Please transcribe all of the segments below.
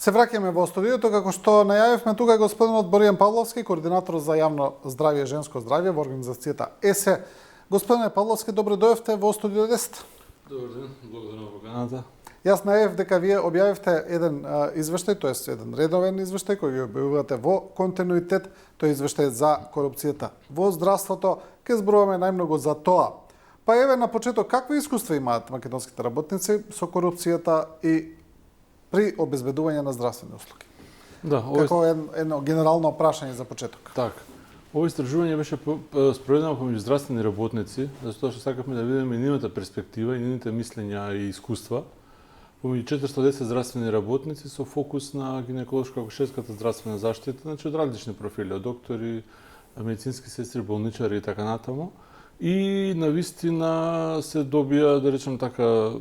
Се враќаме во студиото, како што најавивме тука господинот Боријан Павловски, координатор за јавно здравје и женско здравје во организацијата ЕСЕ. Господине Павловски, добро дојдовте во студио 10. Добар ден, благодарам во поканата. Јас најавив дека вие објавивте еден извештај, тоест еден редовен извештај кој го објавувате во континуитет, тој извештај за корупцијата во здравството. Ке зборуваме најмногу за тоа. Па еве на почеток, какви искуства имаат македонските работници со корупцијата и при обезбедување на здравствени услуги? Да, како едно генерално прашање за почеток. Така. Ово истражување беше спроведено помеѓу здравствени работници, затоа што сакавме да видиме нивната перспектива и нивните мислења и искуства. Помеѓу 410 здравствени работници со фокус на гинеколошко-акушерската здравствена заштита, значи од различни профили, од доктори, медицински сестри, болничари и така натаму. И навистина се добија, да речем така,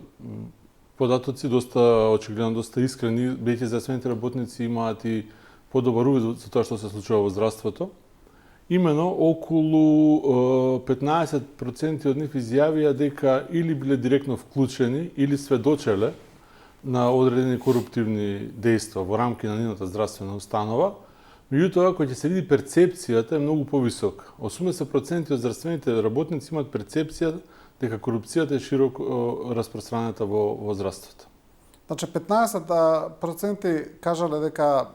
податоци доста очигледно, доста искрени, бидејќи здравствените работници имаат и подобар увид за тоа што се случува во здравството. Имено околу 15% од нив изјавија дека или биле директно вклучени или сведочеле на одредени коруптивни дејства во рамки на нивната здравствена установа. Меѓутоа, кога ќе се види перцепцијата е многу повисока. 80% од здравствените работници имаат перцепција дека корупцијата е широко распространета во здравството. Значи 15% кажале дека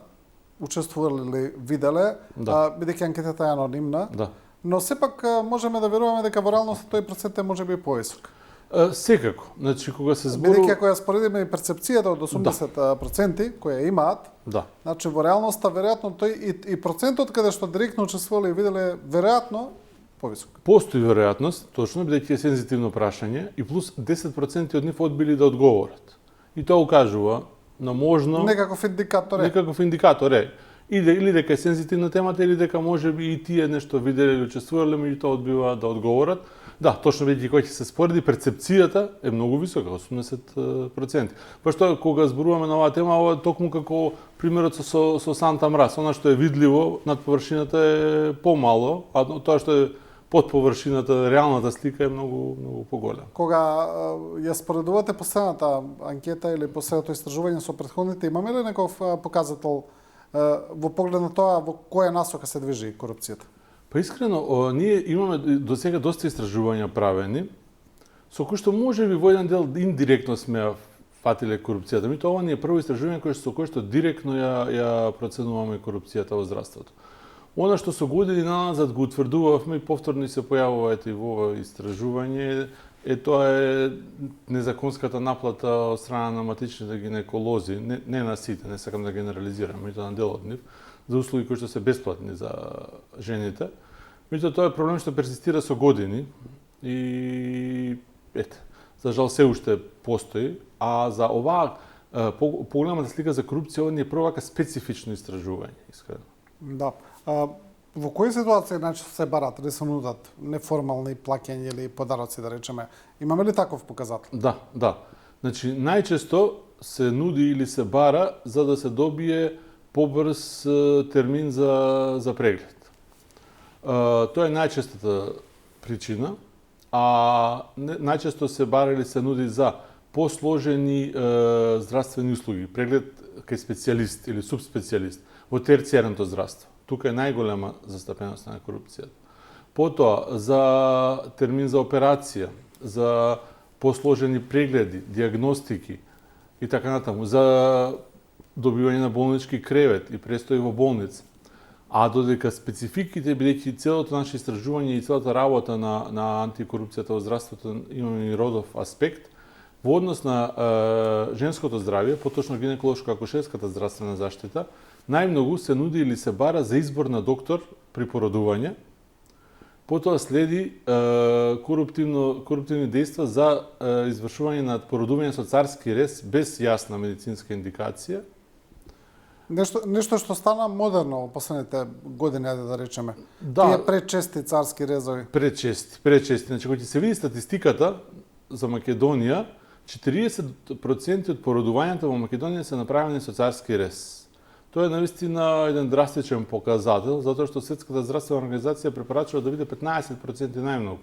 учествувале или виделе, да. Бидејќи анкетата е анонимна, да. Но сепак можеме да веруваме дека во реалноста тој процент е можеби повисок. Секако. Значи кога се зборува, бидејќи ако ја споредиме и перцепцијата од 80% која имаат, да. Значи во реалноста веројатно тој и процентот каде што директно учествувале и виделе веројатно повисок. Постои веројатност, точно, бидејќи е сензитивно прашање и плюс 10% од нив одбили да одговорат. И тоа укажува на можно некаков индикатор е. Некаков индикатор е. Или дека е сензитивна темата, или дека можеби и тие нешто виделе или учествувале, меѓутоа одбива да одговорат. Да, точно бидејќи кога ќе се спореди перцепцијата е многу висока, 80%. Пошто кога зборуваме на оваа тема, ова токму како примерот со Санта Мраз, она што е видливо над површината е помало, а тоа што е под површината, реалната слика е многу поголема. Кога ја споредувате последната анкета или последното истражување со претходните, имаме ли некој показател во поглед на тоа во која насока се движи корупцијата? Па искрено, ние имаме до сега доста истражувања правени, со кои што можеби во еден дел индиректно сме ја фатиле корупцијата. Меѓутоа ова ни е прво истражување со кое што директно ја проценуваме корупцијата во здравството. Она што со години назад го утврдувавме и повторно се појавува и во ова истражување, тоа е незаконската наплата од страна на матичните гинеколози, не на сите, не сакам да генерализирам, меѓутоа на дел од нив, за услуги кои што се бесплатни за жените. Меѓутоа тоа е проблем што персистира со години и за жал се уште постои, а за оваа поголемата слика за корупција ова ни е прво вака специфично истражување, искрено. Да. Во кои ситуации најчесто се барат да се нудат неформални плаќања или подароци, да речеме? Имаме ли таков показател? Да. Значи најчесто се нуди или се бара за да се добие побрз термин за преглед. Тоа е најчестата причина, а најчесто се бара или се нуди за посложени здравствени услуги, преглед кај специјалист или субспецијалист во терцијарното здравство. Тука е најголема застапеност на корупцијата. Потоа за термин за операција, за посложени прегледи, диагностики и така натаму, за добивање на болнички кревет и престој во болница. А додека спецификите, бидејќи целото наше истражување и целата работа на антикорупцијата во здравството имаме и родов аспект, во однос на женското здравје, поточно гинеколошко-акушерската здравствена заштита, најмногу се нуди или се бара за избор на доктор при породување, потоа следи коруптивни дејства за извршување на породување со царски рез без јасна медицинска индикација. Нешто што стана модерно во последните години, да речеме. Да. Тие пречести царски резови. Пречести. Значи, кога ќе се види статистиката за Македонија, 40% од породувањата во Македонија се направени со царски рез. Тоа е навистина еден драстичен показател, затоа што Светската здравствена организација препорачува да биде 15% најмногу.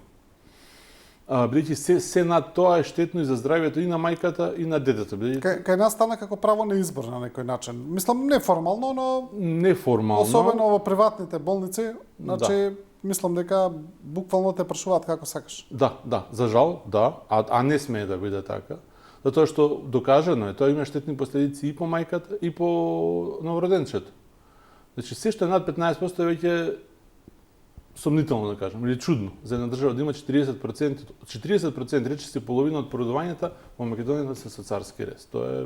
бидејќи се над тоа е штетно и за здравјето и на мајката и на детето. Кај нас стана како право на избор на некој начин. Мислам неформално, но Неформално. особено во приватните болници, значи мислам дека буквално те прашуваат како сакаш. Да, за жал, да, а не смее да биде така. Затоа што докажано е, тоа има штетни последици и по мајката и по новороденчето. Значи се што е над 15% е веќе сомнително да кажам, или чудно за една држава да има 40% рече се половина од породувањата во Македонија се со царски рез. Тоа е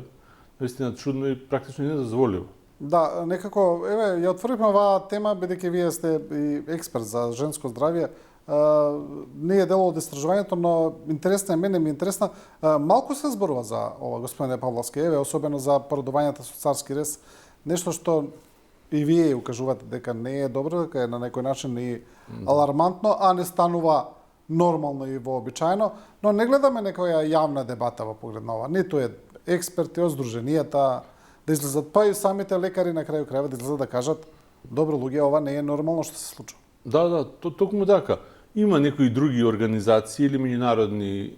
наистина чудно и практично недозволиво. Да, некако, еве, ја отворивме оваа тема, бидејќи вие сте и експерт за женско здравје. Не е дел од истражувањето, но интересна е, мене ми е интересна. Малку се зборува за ова, господине Павловски, еве, особено за породувањата со царски рез. Нешто што и вие укажувате дека не е добро, дека е на некој начин и алармантно, а не станува нормално и вообичаено, но не гледаме некоја јавна дебата во поглед на ова. Ниту е експерти од здруженијата да излезат, па и самите лекари на крај крајва да излезат да кажат добро луѓе, ова не е нормално што се случува. Да, токму така. Има некои други организации или меѓународни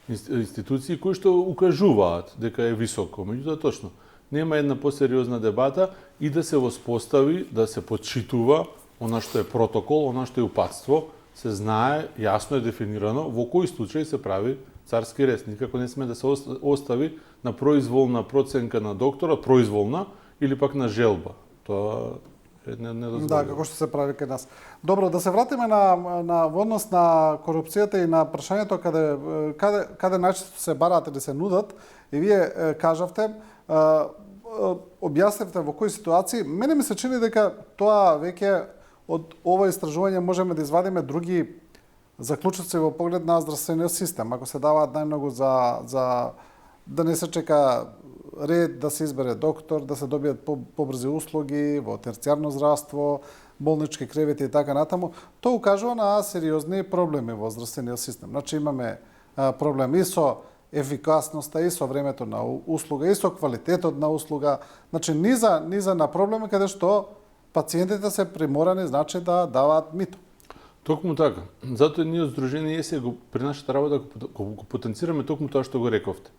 институции кои што укажуваат дека е високо, меѓутоа точно нема една посериозна дебата и да се воспостави, да се подчитува она што е протокол, она што е упатство, се знае, јасно е дефинирано во кој случај се прави царски рез. Никако не сме да се остави на произволна проценка на докторот, произволна или пак на желба. Тоа е недозволено. Да, како што се прави кај нас. Добро, да се вратиме на во однос на корупцијата и на прашањето каде најчесто се бараат или се нудат, и вие кажавте, објасневте во кои ситуации. Мене ми се чини дека тоа веќе од ова истражување можеме да извадиме други заклучоци во поглед на здравствениот систем. Ако се даваат најмногу за да не се чека ред, да се избере доктор, да се добијат побрзи услуги во терцијарно здравство, болнички кревети и така натаму, тоа укажува на сериозни проблеми во здравствениот систем. Значи имаме проблем и со ефикасноста, и со времето на услуга, и со квалитетот на услуга. Значи низа на проблеми каде што пациентите се приморани, значи да даваат мито. Токму така. Затоа ние од Сдружение ЕСЕ при нашата работа го потенцираме токму тоа што го рековте.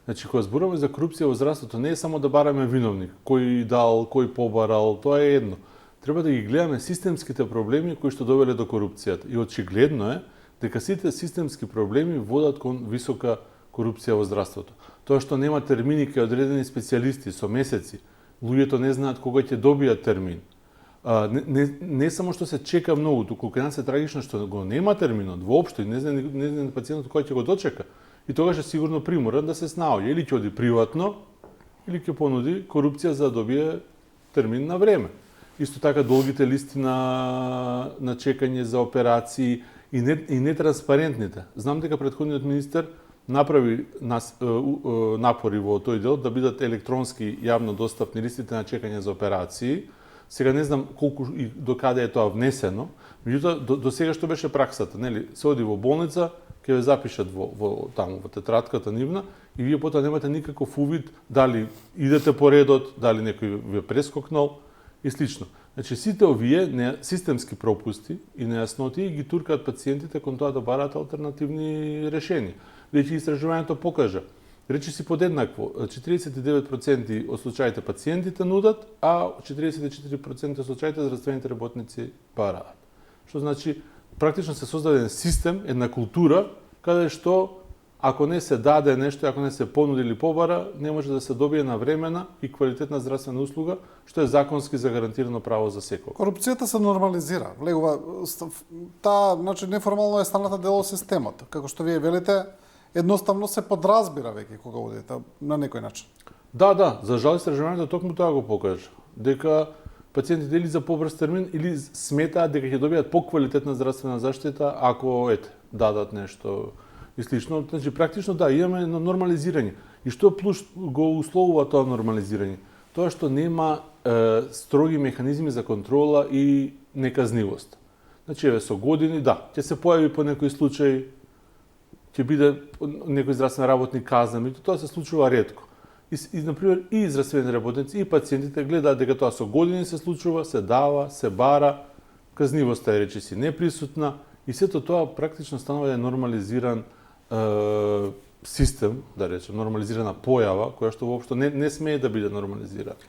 Значи, кога зборуваме за корупција во здравството, не е само да бараме виновник, кој дал, кој побарал, тоа е едно. Треба да ги гледаме системските проблеми кои што довеле до корупцијата. И очигледно е дека сите системски проблеми водат кон висока корупција во здравството. Тоа што нема термини кај одредени специјалисти со месеци, луѓето не знаат кога ќе добијат термин. Не само што се чека многу, туку кај нас е трагично што го нема терминот воопшто и не знае пациентот кој ќе го дочека. И тогаш е сигурно приморан да се снаоѓа или ќе оди приватно или ќе понуди корупција за да добие термин на време. Исто така долгите листи на чекање за операции и нетранспарентните. Знам дека претходниот министер направи напори во тој дел да бидат електронски јавно достапни листите на чекање за операции. Сега не знам колку и до каде е тоа внесено, меѓутоа до сега што беше праксата, нели? Се оди во болница, ќе ве запишат во тетратката нивна и вие потоа немате никаков увид дали идете по редот, дали некој ве прескокнал и слично. Значи сите овие системски пропусти и нејасноти ги туркаат пациентите кон тоа да бараат алтернативни решенија. Бидејќи истражувањето покажа, речи си подеднакво, 49% од случаите пациентите нудат, а 44% од случаите здравствените работници бараат. Што значи практично се создаде систем, една култура, каде што ако не се даде нешто, ако не се понуди или побара, не може да се добие навремена и квалитетна здравствена услуга, што е законски загарантирано право за секој. Корупцијата се нормализира. Влегува таа, значи неформално е станата дел од системот. Како што вие велите, едноставно се подразбира веќе кога одите на некој начин. Да, за жал истражувањето токму тоа го покажа, дека пациентите или за побрз термин или сметаат дека ќе добијат поквалитетна здравствена заштита ако дадат нешто и слично. Значи практично да, имаме нормализирање. И што плюс го условува тоа нормализирање? Тоа што нема строги механизми за контрола и неказнивост. Значи со години, да, ќе се појави по некој случај, ќе биде некој здравствен работник казнен, и тоа се случува ретко. И например, и здравствени работници, и пациентите гледаат дека тоа со години се случува, се дава, се бара, казнивоста е речиси неприсутна И сето тоа практично станува еден нормализиран систем, да речем, нормализирана појава, која што воопшто не смее да биде нормализирана.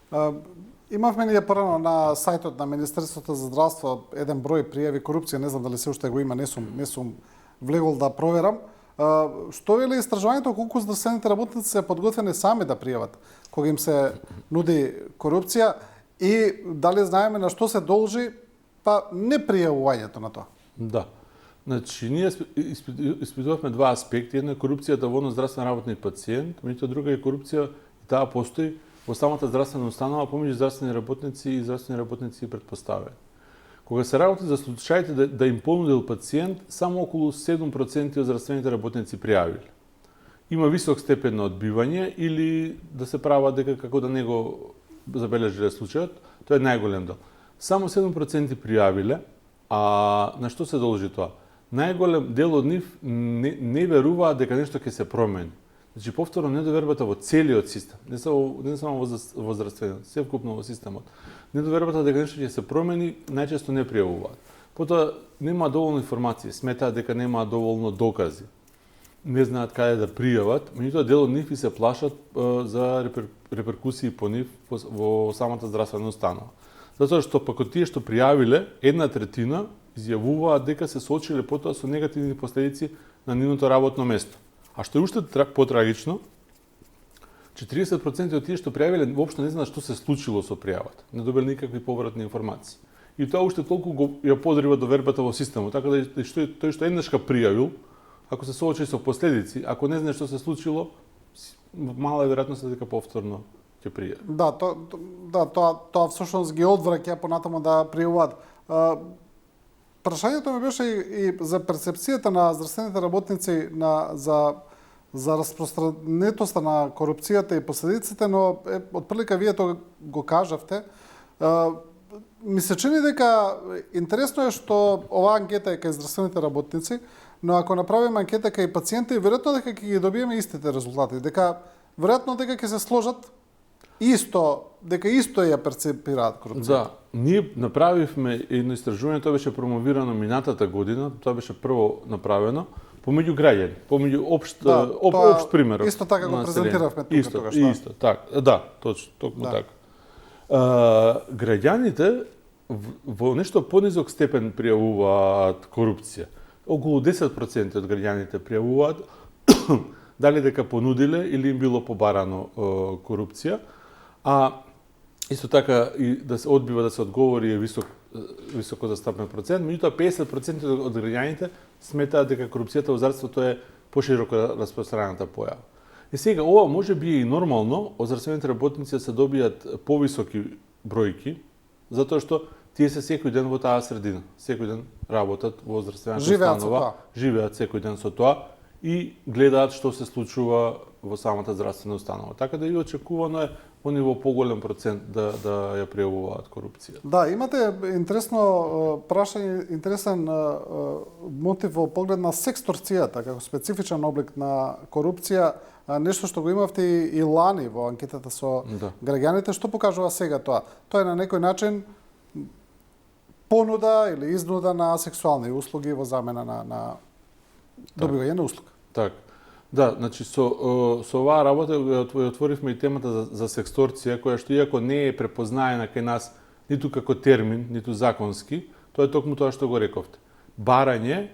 Имавме ние порано на сајтот на Министерството за здравство еден број пријави корупција, не знам дали се уште го има, не сум влегол да проверам. Што вели истражувањето, колку здравствените работници се подготвени сами да пријават кога им се нуди корупција и дали знаеме на што се должи непријавувањето на тоа? Да. Значи, ние испитувавме два аспекти. Една е корупцијата во здравствен работник пациент, меѓутоа друга е корупција, и таа постои во самата здравствена установа помеѓу здравствени работници и здравствени работници претпоставени. Кога се работи за случаите да им понудил пациент, само околу 7% од здравствените работници пријавиле. Има висок степен на одбивање или да се права дека како да не го забележиле случајот, тоа е најголем дел. Само 7% пријавиле, а на што се должи тоа? Најголем дел од нив не веруваат дека нешто ќе се промени. Значи, повторно, недовербата во целиот систем, не само во здравствениот, севкупно во системот. Недовербата дека нешто ќе се промени, најчесто не пријавуваат. Потоа, нема доволно информации, сметаат дека нема доволно докази. Не знаат каде да пријават, меѓутоа дел од нив и се плашат за реперкусии по нив во самата здравствена установа. Затоа што пак од тие што пријавиле, 1/3 изјавуваат дека се соочиле потоа со негативни последици на нивното работно место. А што е уште потрагично, 40% од тие што пријавиле воопшто не знаат што се случило со пријавата. Не добиле никакви повратни информации. И тоа уште толку ја подрива довербата во системот, така да тој што еднашка пријавил, ако се соочи со последици, ако не знае што се случило, мала е веројатноста дека повторно ќе пријави. Тоа всушност ги одвраќа понатаму да пријавуваат. Прашањето ми беше и за перцепцијата на здравствените работници за распространетоста на корупцијата и последиците, но отприлика вие тоа го кажавте. Ми се чини дека интересно е што оваа анкета е кај здравствените работници, но ако направиме анкета кај пациенти, веројатно дека ќе ги добиеме истите резултати, веројатно дека ќе се сложат дека исто ја перцепираат корупцијата. Да, ние направивме едно истражување, тоа беше промовирано минатата година, тоа беше прво направено помеѓу граѓани, помеѓу општ пример. Исто така го презентиравме тука тогаш. Исто, така. Да, токму така. Граѓаните во нешто понизок степен пријавуваат корупција. Околу 10% од граѓаните пријавуваат дали дека понудиле или им било побарано корупција. А исто така и да се одбива да се одговори е високо застапен процент, меѓутоа 50% од граѓаните сметаат дека корупцијата во здравството е пошироко распространета појава. И сега ова може би и нормално од здравствените работници да се добијат повисоки бројки, затоа што тие се секој ден во таа средина, секој ден работат во здравствената установа, живеат секој ден со тоа и гледаат што се случува во самата здравствена установа. Така да и очекувано е во ниво поголем процент да ја пријавуваат корупција. Да, имате интересно прашање, интересен мотив во поглед на сексторцијата како специфичен облик на корупција, нешто што го имавте и лани во анкетата со граѓаните. Што покажува сега тоа? Тоа е на некој начин понуда или изнуда на сексуални услуги во замена на добивање на услуга. Така. Да, значи со оваа работа ја отворивме и темата за сексторција, која што иако не е препознаена кај нас ниту како термин, ниту законски, тоа е токму тоа што го рековте. Барање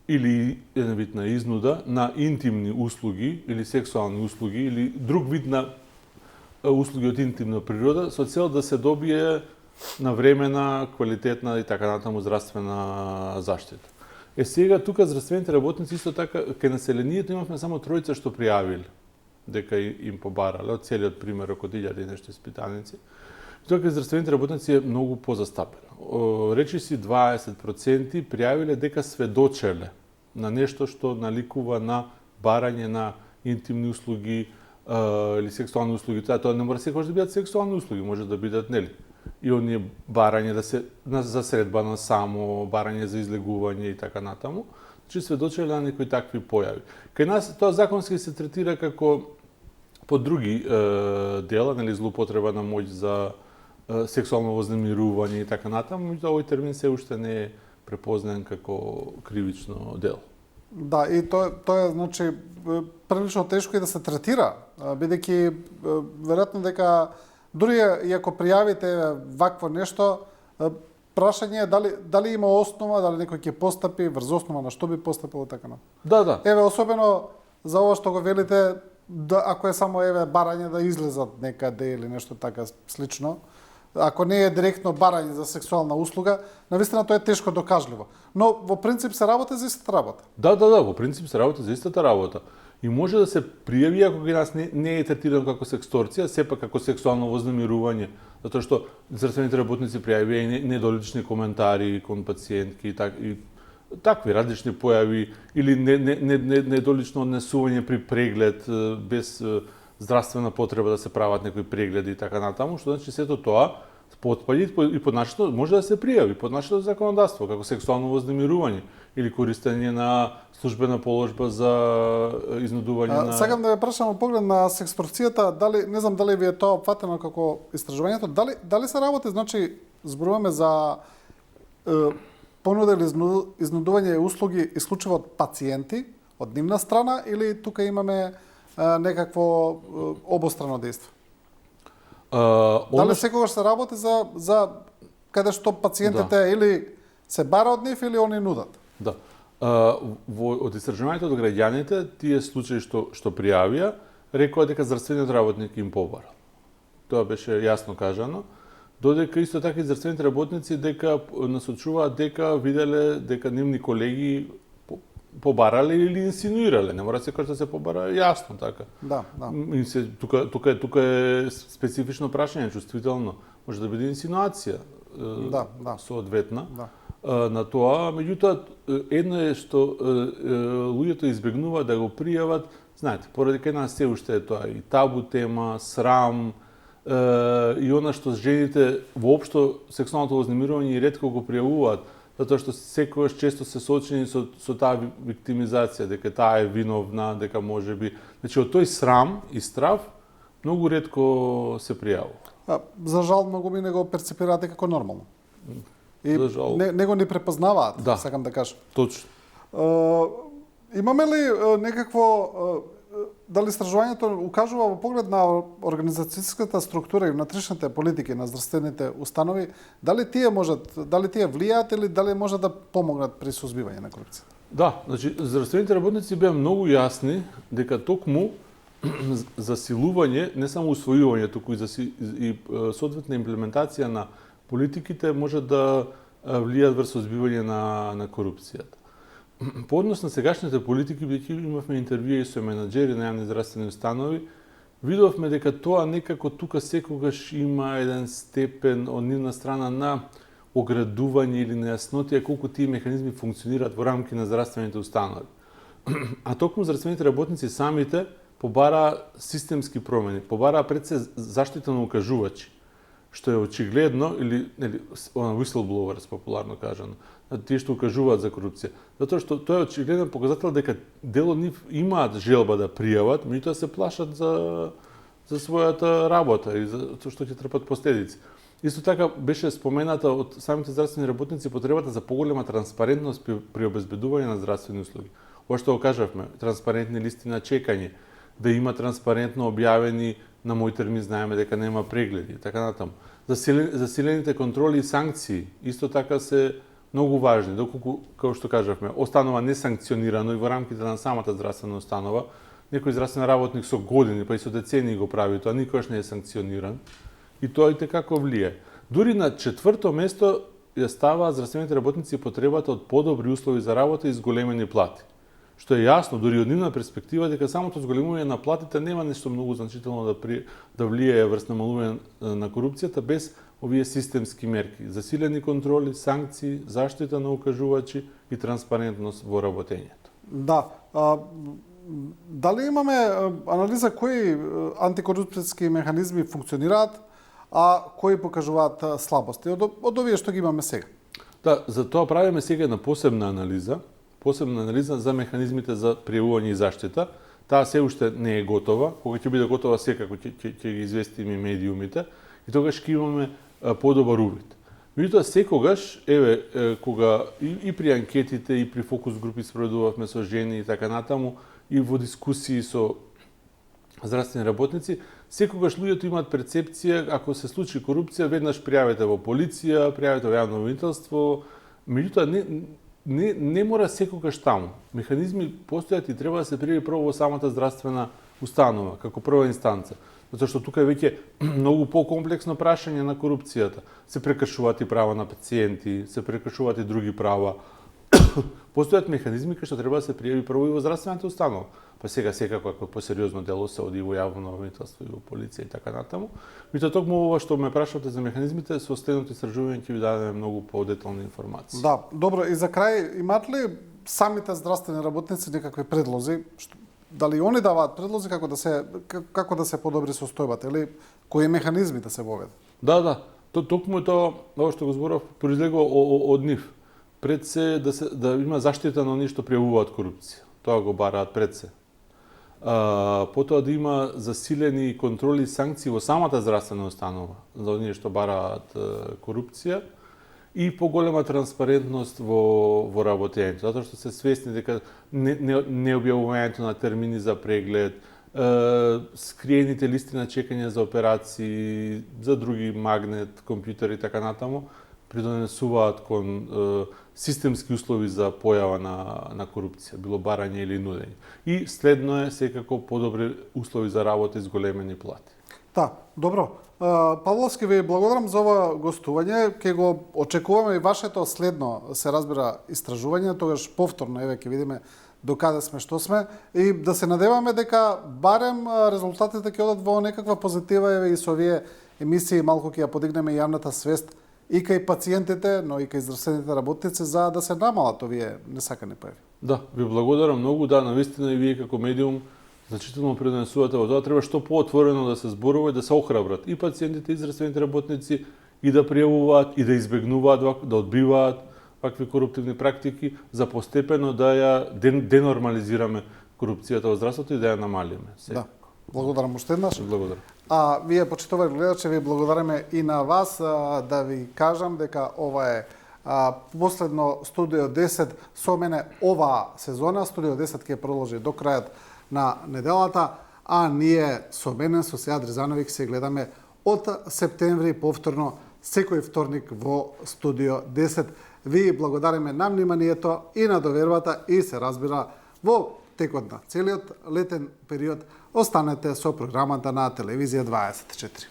или еден вид на изнуда на интимни услуги или сексуални услуги или друг вид на услуги од интимна природа со цел да се добие навремена, квалитетна и така натаму здравствена заштита. Сега тука здравствените работници исто така кај населението имавме само тројца што пријавиле дека им побарале од целиот пример од 1000 и нешто испитаници. Тука здравствените работници е многу позастапено. Речи си 20% пријавиле дека сведочеле на нешто што наликува на барање на интимни услуги или сексуални услуги. Тоа не мора секогаш да бидат сексуални услуги, може да бидат нели и оние барање за средба на само, барање за излегување и така натаму, значи сведочеле на некои такви појави. Кај нас тоа законски се третира како по други дела, нели злоупотреба на моќ за сексуално вознемирување и така натаму, меѓутоа овој термин се уште не е препознаен како кривично дело. Да, и тоа е значи прилично тешко и да се третира, бидејќи веројатно дека дури и ако пријавите вакво нешто, прашање е дали има основа, дали некој ќе постапи, врз основа на што би постапил и така на. Да. Еве, особено за ова што го велите, ако е само барање да излезат некаде или нешто така слично, ако не е директно барање за сексуална услуга, навистина тоа е тешко докажливо. Но во принцип се работи за истата работа. Да, во принцип се работи за истата работа. И може да се пријави ако ги нас не е третирано како сексторција, сепак како сексуално вознемирување, затоа што здравствените работници пријавија и недолични коментари кон пациентки и такви различни појави или недолично однесување при преглед без здравствена потреба да се прават некои прегледи и така натаму, што значи сето тоа потпаѓа и под нашето може да се пријави под нашето законодавство како сексуално вознемирување или користење на службена положба за изнудување на. Сакам да ве прашам поглед на сексторцијата, не знам дали ви е тоа опфатено како истражувањето, дали се работи, значи зборуваме за понуда или изнудување услуги исклучиво од пациенти, од нивна страна, или тука имаме некакво обострано дејство? Дали секогаш се работи за каде што пациентите или се бара од нив или они нудат? Да. Од истражувањето од граѓаните, тие случаи што пријавија, рекоа дека здравствениот работник им побара. Тоа беше јасно кажано. Додека исто така и здравствените работници дека насочуваат дека виделе дека нивни колеги побарале или инсинуирале. Не мора секој да се побара, јасно така. Да. Тука е специфично прашање, чувствително. Може да биде инсинуација. Соодветна. На тоа, меѓутоа, едно е што луѓето избегнуваат да го пријават, знаете, поради кај нас се уште е тоа и табу тема, срам, и она што жените воопшто сексуалното вознемирување и ретко го пријавуваат, затоа што секогаш често се соочени со таа виктимизација, дека таа е виновна, дека можеби, значи од тој срам и страв многу ретко се пријавува. За жал многу ми не го перцепираат како нормално. И не го ни препознаваат, сакам да кажам. Точно. Имаме ли некакво, дали истражувањето укажува во поглед на организацијската структура и внатрешните политики на здравствените установи, дали тие влијаат или дали може да помогнат при сузбивање на корупција? Да, значи здравствените работници беа многу јасни дека токму засилување, не само усвојување, туку и соодветна имплементација на политиките може да влијаат врз сузбивање на корупцијата. По однос на сегашните политики, бидејќи имавме интервјуи со менаџери на јавни здравствени установи, видовме дека тоа некако тука секогаш има еден степен од нивна страна на оградување или нејаснотија колку тие механизми функционираат во рамки на здравствените установи. А токму здравствените работници самите побараа системски промени, побараа пред се заштита на укажувачи, што е очигледно, или whistleblowers, популарно кажано, тие што укажуваат за корупција. Затоа што тоа е очигледен показател дека дел од нив имаат желба да пријават, меѓутоа се плашат за својата работа и за тоа што ќе трпат последици. Исто така беше спомената од самите здравствени работници потребата за поголема транспарентност при обезбедување на здравствени услуги. Ова што го кажавме, транспарентни листи на чекање, да има транспарентно објавени на мој термин знаеме дека нема прегледи, така натаму. Засилените контроли и санкции исто така се многу важни, доколку, како што кажавме, останува несанкционирано и во рамките на самата здравствена установа, некој здравствен работник со години, па и со децении го прави тоа, никогаш не е санкциониран, и тоа и како влие. Дури на четврто место ја ставаат здравствените работници потребата од подобри услови за работа и зголемени плати. Што е јасно, дури од нивна перспектива, дека самото зголемување на платите нема нешто многу значително да влијае врз намалување на корупцијата без овие системски мерки, засилени контроли, санкции, заштита на укажувачи и транспарентност во работењето. Да. Дали имаме анализа кои антикорупцијски механизми функционираат, а кои покажуваат слабости од овие што ги имаме сега? Да, за тоа правиме сега една посебна анализа за механизмите за пријавување и заштита. Таа се уште не е готова, кога ќе биде готова секако ќе ги известиме медиумите и тогаш ќе имаме подобар увид. Меѓутоа секогаш, кога и при анкетите, и при фокус групи спроведувавме со жени и така натаму, и во дискусии со здравствени работници, секогаш луѓето имаат перцепција, ако се случи корупција, веднаш пријавете во полиција, пријавете во јавно обвинителство, меѓутоа не мора секогаш таму. Механизми постојат и треба да се пријави прво во самата здравствена установа, како прва инстанца. Затоа што тука е веќе многу покомплексно прашање на корупцијата. Се прекршуваат и права на пациенти, се прекршуваат и други права. Постојат механизми кои што треба да се пријави прво и во здравствената установа. Па сега секако ако е посериозно дело се оди во јавно обвинителство и во полиција и така натаму. Меѓутоа токму ова што ме прашавате за механизмите, со следното истражување ќе ви дадеме многу подетални информации. Да, добро, и за крај имаат ли самите здравствени работници некакви предлози? Дали они даваат предлози како да се подобри состојбата или кои механизми да се воведат? Да. Токму тоа, ова што го зборав, произлегува од нив. Пред се да има заштита на оние што пријавуваат корупција. Тоа го бараат пред се. Потоа да има засилени контроли и санкции во самата здравствена установа за оние што бараат корупција и поголема транспарентност во работењето, затоа што се свесни дека не објавувањето на термини за преглед, скриените листи на чекање за операции, за други магнет, компјутери и така натаму, придонесуваат кон системски услови за појава на корупција, било барање или нудење. И следно е секако подобри услови за работа и зголемени плати. Да, добро. Павловски, ви благодарам за ова гостување. Ке го очекуваме и вашето следно, се разбира, истражување, тогаш повторно ќе видиме до каде сме, што сме, и да се надеваме дека барем резултатите ќе одат во некаква позитива и со овие емисии малку ќе ја подигнеме јавната свест и кај пациентите, но и кај здравствените работници за да се намалат овие несакани појави. Да, ви благодарам многу, да, навистина и вие како медиум значително придонесувате во тоа, треба што поотворено да се зборува и да се охрабрат и пациентите и здравствените работници и да пријавуваат и да избегнуваат, да одбиваат вакви коруптивни практики, за постепено да ја денормализираме корупцијата во здравството и да ја намалиме. Да. Благодарам уште еднаш. Благодарам. А вие, почитувани гледачи, ви благодариме и на вас, да ви кажам дека ова е последно Студио 10 со мене оваа сезона. Студио 10 ќе продолжи до крајот на неделата, а ние со мене, со Сејад Ризановиќ, се гледаме од септември повторно секој вторник во Студио 10. Ви благодариме на вниманието и на довербата и се разбира во текот на целиот летен период останете со програмата на Телевизија 24.